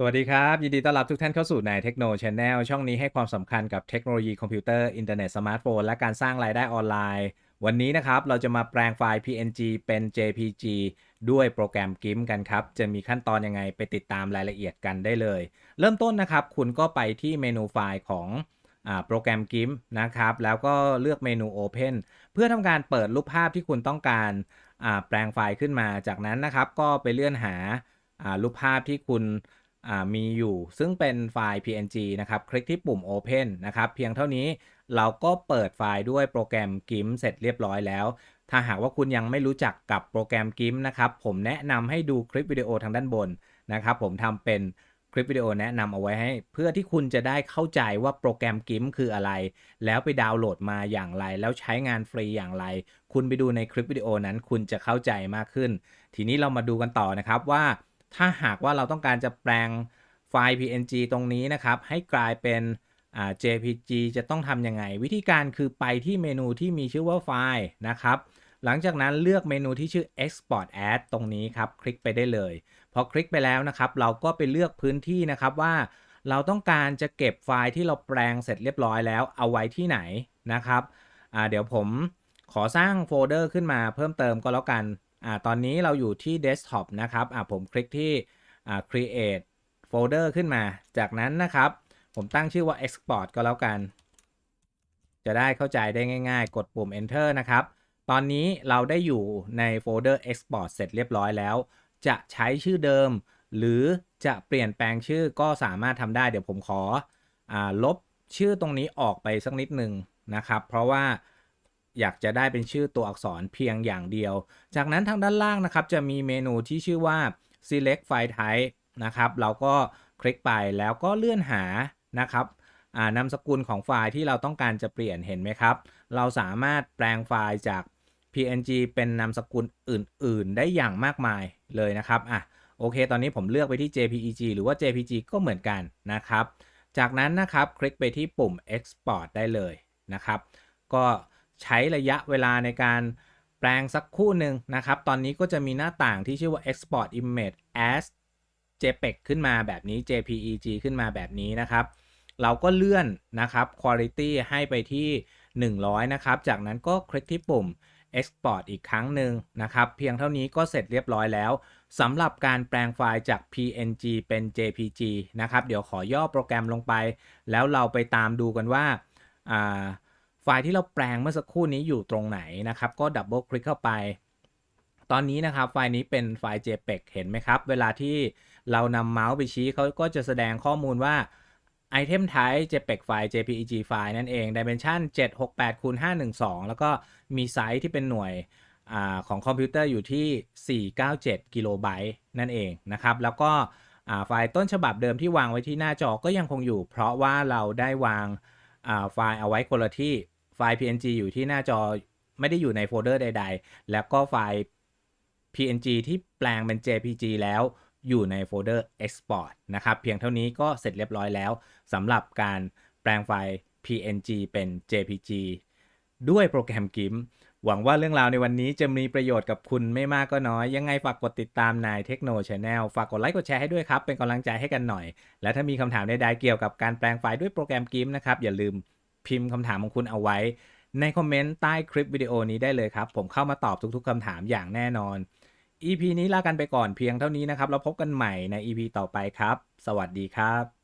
สวัสดีครับยินดีต้อนรับทุกท่านเข้าสู่นายเทคโนช n แนลช่องนี้ให้ความสำคัญกับเทคโนโลยีคอมพิวเตอร์อินเทอร์เน็ตสมาร์ทโฟนและการสร้างรายได้ออนไลน์วันนี้นะครับเราจะมาแปลงไฟล์ PNG เป็น JPG ด้วยโปรแกรม GIMP กันครับจะมีขั้นตอนยังไงไปติดตามรายละเอียดกันได้เลยเริ่มต้นนะครับคุณก็ไปที่เมนูไฟล์ของโปรแกรม GIMP นะครับแล้วก็เลือกเมนู Open เพื่อทำการเปิดรูปภาพที่คุณต้องการแปลงไฟล์ขึ้นมาจากนั้นนะครับก็ไปเลื่อนหารูปภาพที่คุณมีอยู่ซึ่งเป็นไฟล์ PNG นะครับคลิกที่ปุ่ม Open นะครับเพียงเท่านี้เราก็เปิดไฟล์ด้วยโปรแกรม GIMP เสร็จเรียบร้อยแล้วถ้าหากว่าคุณยังไม่รู้จักกับโปรแกรม GIMP นะครับผมแนะนำให้ดูคลิปวิดีโอทางด้านบนนะครับผมทำเป็นคลิปวิดีโอแนะนำเอาไว้ให้เพื่อที่คุณจะได้เข้าใจว่าโปรแกรม GIMP คืออะไรแล้วไปดาวน์โหลดมาอย่างไรแล้วใช้งานฟรีอย่างไรคุณไปดูในคลิปวิดีโอนั้นคุณจะเข้าใจมากขึ้นทีนี้เรามาดูกันต่อนะครับว่า ถ้าหากว่าเราต้องการจะแปลงไฟล์ PNG ตรงนี้นะครับให้กลายเป็นJPG จะต้องทำยังไงวิธีการคือไปที่เมนูที่มีชื่อว่าไฟล์นะครับหลังจากนั้นเลือกเมนูที่ชื่อ Export As ตรงนี้ครับคลิกไปได้เลยพอคลิกไปแล้วนะครับเราก็ไปเลือกพื้นที่นะครับว่าเราต้องการจะเก็บไฟล์ที่เราแปลงเสร็จเรียบร้อยแล้วเอาไว้ที่ไหนนะครับเดี๋ยวผมขอสร้างโฟลเดอร์ขึ้นมาเพิ่มเติมก็แล้วกัน ตอนนี้เราอยู่ที่ Desktop นะครับผมคลิกที่Create Folder ขึ้นมาจากนั้นนะครับผมตั้งชื่อว่า Export ก็แล้วกันจะได้เข้าใจได้ง่ายๆกดปุ่ม Enter นะครับตอนนี้เราได้อยู่ในโฟลเดอร์ Export เสร็จเรียบร้อยแล้วจะใช้ชื่อเดิมหรือจะเปลี่ยนแปลงชื่อก็สามารถทำได้เดี๋ยวผมขอลบชื่อตรงนี้ออกไปสักนิดหนึ่งนะครับเพราะว่าอยากจะได้เป็นชื่อตัวอักษรเพียงอย่างเดียวจากนั้นทางด้านล่างนะครับจะมีเมนูที่ชื่อว่า select file type นะครับเราก็คลิกไปแล้วก็เลื่อนหานะครับนามสกุลของไฟล์ที่เราต้องการจะเปลี่ยนเห็นไหมครับเราสามารถแปลงไฟล์จาก PNG เป็นนามสกุลอื่นๆได้อย่างมากมายเลยนะครับโอเคตอนนี้ผมเลือกไปที่ JPEG หรือว่า JPG ก็เหมือนกันนะครับจากนั้นนะครับคลิกไปที่ปุ่ม Export ได้เลยนะครับก็ใช้ระยะเวลาในการแปลงสักครู่หนึ่งนะครับตอนนี้ก็จะมีหน้าต่างที่ชื่อว่า Export Image as JPEG ขึ้นมาแบบนี้ JPEG ขึ้นมาแบบนี้นะครับเราก็เลื่อนนะครับ Quality ให้ไปที่100นะครับจากนั้นก็คลิกที่ปุ่ม Export อีกครั้งหนึ่งนะครับเพียงเท่านี้ก็เสร็จเรียบร้อยแล้วสำหรับการแปลงไฟล์จาก PNG เป็น JPG นะครับเดี๋ยวขอย่อโปรแกรมลงไปแล้วเราไปตามดูกันว่าอ่าไฟล์ที่เราแปลงเมื่อสักครู่นี้อยู่ตรงไหนนะครับก็ดับเบิลคลิกเข้าไปตอนนี้นะครับไฟล์นี้เป็นไฟล์ JPEG เห็นไหมครับเวลาที่เรานำเมาส์ไปชี้เขาก็จะแสดงข้อมูลว่า Item Type JPEG ไฟล์ JPEG ไฟล์นั่นเอง Dimension 768x512แล้วก็มีไซส์ที่เป็นหน่วยของคอมพิวเตอร์อยู่ที่497กิโลไบต์นั่นเองนะครับแล้วก็ไฟล์ต้นฉบับเดิมที่วางไว้ที่หน้าจอก็ยังคงอยู่เพราะว่าเราได้วางไฟล์เอาไว้คนละที่ไฟล์ PNG อยู่ที่หน้าจอไม่ได้อยู่ในโฟลเดอร์ใดๆแล้วก็ไฟล์ PNG ที่แปลงเป็น JPG แล้วอยู่ในโฟลเดอร์ Export นะครับเพียงเท่านี้ก็เสร็จเรียบร้อยแล้วสำหรับการแปลงไฟล์ PNG เป็น JPG ด้วยโปรแกรม GIMP หวังว่าเรื่องราวในวันนี้จะมีประโยชน์กับคุณไม่มากก็น้อยยังไงฝากกดติดตามนายเทคโนช n แนลฝากกดไลค์กดแชร์ให้ด้วยครับเป็นกำลังใจให้กันหน่อยและถ้ามีคำถามใดๆเกี่ยวกับการแปลงไฟล์ด้วยโปรแกรม GIMP นะครับอย่าลืมพิมพ์คำถามของคุณเอาไว้ในคอมเมนต์ใต้คลิปวิดีโอนี้ได้เลยครับผมเข้ามาตอบทุกๆคำถามอย่างแน่นอน EP นี้ลากันไปก่อนเพียงเท่านี้นะครับแล้วพบกันใหม่ใน EP ต่อไปครับสวัสดีครับ